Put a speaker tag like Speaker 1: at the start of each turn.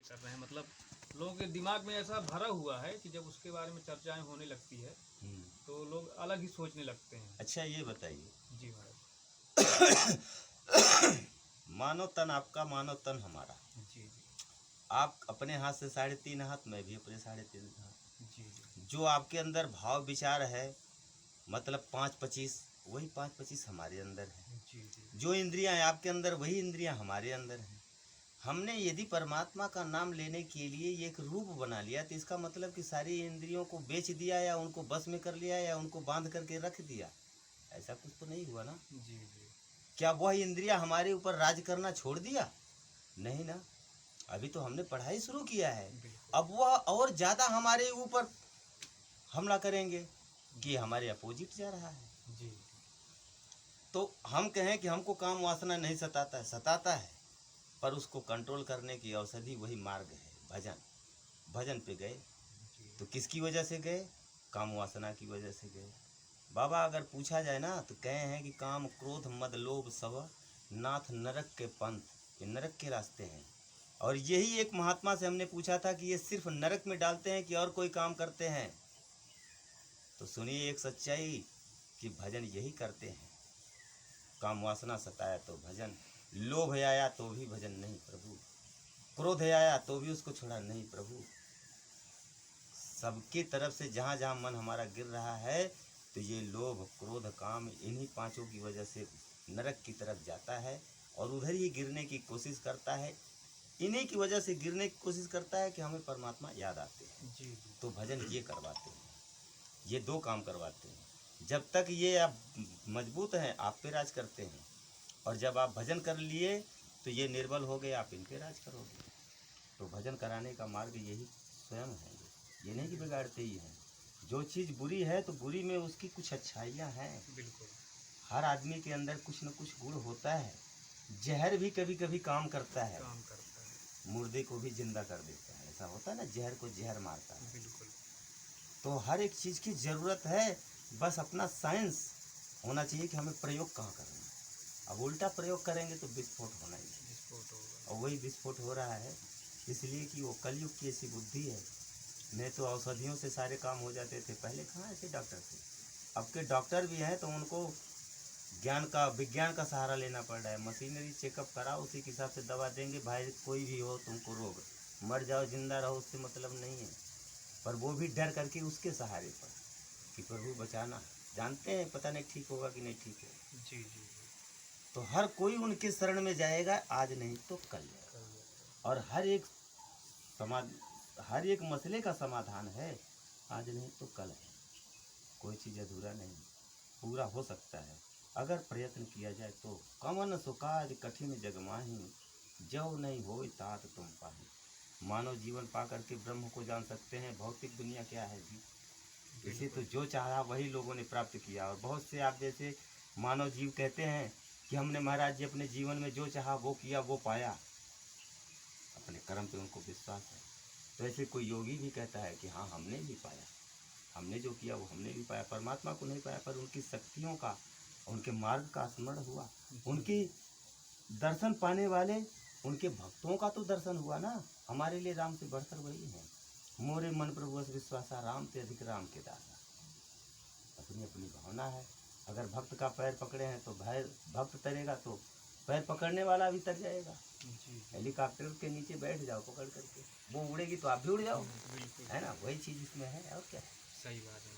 Speaker 1: कर रहे हैं, मतलब लोगों के दिमाग में ऐसा भरा हुआ है कि जब उसके बारे में चर्चाएं होने लगती है तो लोग अलग ही सोचने लगते हैं।
Speaker 2: अच्छा ये बताइए,
Speaker 1: जी महाराज।
Speaker 2: मानव तन आपका, मानव तन हमारा।
Speaker 1: जी जी
Speaker 2: आप अपने हाथ से 3.5 हाथ, मैं भी अपने 3.5 हाथ।
Speaker 1: जी जी
Speaker 2: जो आपके अंदर भाव विचार है, मतलब 5-25, वही 5-25 हमारे अंदर है।
Speaker 1: जी जी
Speaker 2: जो इंद्रियां हैं आपके अंदर, वही इंद्रियां हमारे अंदर हैं। हमने यदि परमात्मा का नाम लेने के लिए ये एक रूप बना लिया, तो इसका मतलब कि सारी इंद्रियों को बेच दिया या उनको बस में कर लिया या उनको बांध करके रख दिया, ऐसा कुछ तो नहीं हुआ ना।
Speaker 1: जी जी
Speaker 2: क्या वह इंद्रियां हमारे ऊपर राज करना छोड़ दिया? नहीं ना। अभी तो हमने पढ़ाई शुरू किया है,
Speaker 1: बिल्कुल।
Speaker 2: अब वह और ज़्यादा हमारे ऊपर हमला करेंगे कि हमारे अपोजिट जा रहा है।
Speaker 1: जी
Speaker 2: तो हम कहें कि हमको काम वासना नहीं सताता है, सताता है, पर उसको कंट्रोल करने की औषधि वही मार्ग है, भजन। भजन पे गए
Speaker 1: जी
Speaker 2: तो किसकी वजह से गए? काम वासना की वजह से गए। बाबा अगर पूछा जाए ना तो कहे हैं कि काम क्रोध मद लोभ सब नाथ नरक के पंथ, ये नरक के रास्ते हैं। और यही एक महात्मा से हमने पूछा था कि ये सिर्फ नरक में डालते हैं कि और कोई काम करते हैं। तो सुनिए एक सच्चाई कि भजन यही करते हैं। काम वासना सताया तो भजन, लोभ आया तो भी भजन नहीं प्रभु, क्रोध आया तो भी उसको छोड़ा नहीं प्रभु। सबकी तरफ से जहाँ जहाँ मन हमारा गिर रहा है तो ये लोभ क्रोध काम इन्हीं पांचों की वजह से नरक की तरफ जाता है और उधर ही गिरने की कोशिश करता है। इन्हीं की वजह से गिरने की कोशिश करता है कि हमें परमात्मा याद आते हैं।
Speaker 1: जी जी
Speaker 2: तो भजन ये करवाते हैं, ये दो काम करवाते हैं। जब तक ये आप मजबूत हैं आप पे राज करते हैं, और जब आप भजन कर लिए तो ये निर्बल हो गए, आप इन पे राज करोगे। तो भजन कराने का मार्ग यही स्वयं है, ये नहीं कि बिगाड़ते ही हैं। जो चीज़ बुरी है तो बुरी में उसकी कुछ अच्छाइयाँ हैं।
Speaker 1: बिल्कुल।
Speaker 2: हर आदमी के अंदर कुछ न कुछ गुण होता है। जहर भी कभी कभी काम करता है,
Speaker 1: काम करता है।
Speaker 2: मुर्दे को भी जिंदा कर देता है। ऐसा होता है ना, जहर को जहर मारता है।
Speaker 1: बिल्कुल।
Speaker 2: तो हर एक चीज़ की ज़रूरत है, बस अपना साइंस होना चाहिए कि हमें प्रयोग कहाँ करना है। अब उल्टा प्रयोग करेंगे तो विस्फोट होना ही है,
Speaker 1: विस्फोट होगा।
Speaker 2: और वही विस्फोट हो रहा है इसलिए कि वो कलयुग की ऐसी बुद्धि है। नहीं तो औषधियों से सारे काम हो जाते थे, पहले कहाँ ऐसे डॉक्टर थे। अब के डॉक्टर भी हैं तो उनको विज्ञान का सहारा लेना पड़ रहा है। मशीनरी चेकअप कराओ, उसी के हिसाब से दवा देंगे। भाई कोई भी हो तुमको रोग, मर जाओ जिंदा रहो उससे मतलब नहीं है, पर वो भी डर करके उसके सहारे पर कि प्रभु बचाना। जानते हैं पता नहीं ठीक होगा कि नहीं ठीक होगा।
Speaker 1: जी जी जी
Speaker 2: तो हर कोई उनके शरण में जाएगा, आज नहीं तो कल। और हर एक मसले का समाधान है, आज नहीं तो कल है। कोई चीज़ अधूरा नहीं, पूरा हो सकता है अगर प्रयत्न किया जाए तो। कवन सुकाज कठिन जग माही, जो नहीं होय तात तुम पाही। मानव जीवन पा करके ब्रह्म को जान सकते हैं। भौतिक दुनिया क्या है जी, इसे तो जो चाहा वही लोगों ने प्राप्त किया। और बहुत से आप जैसे मानव जीव कहते हैं कि हमने महाराज जी अपने जीवन में जो चाहा वो किया, वो पाया, अपने कर्म पे उनको विश्वास है। तो ऐसे कोई योगी भी कहता है कि हाँ हमने भी पाया, हमने जो किया वो हमने भी पाया। परमात्मा को नहीं पाया, पर उनकी शक्तियों का, उनके मार्ग का स्मरण हुआ। उनकी दर्शन पाने वाले उनके भक्तों का तो दर्शन हुआ ना। हमारे लिए राम से बढ़कर वही है। मोरे मन प्रभु विश्वासा, राम से अधिक राम के दासा। अपनी अपनी भावना है। अगर भक्त का पैर पकड़े हैं तो भक्त तरेगा तो पैर पकड़ने वाला भी तर जाएगा। हेलीकॉप्टर के नीचे बैठ जाओ पकड़ करके, वो उड़ेगी तो आप भी उड़ जाओ,
Speaker 1: बिल्कुल।
Speaker 2: है ना। वही चीज़ इसमें है, और क्या।
Speaker 1: सही बात है।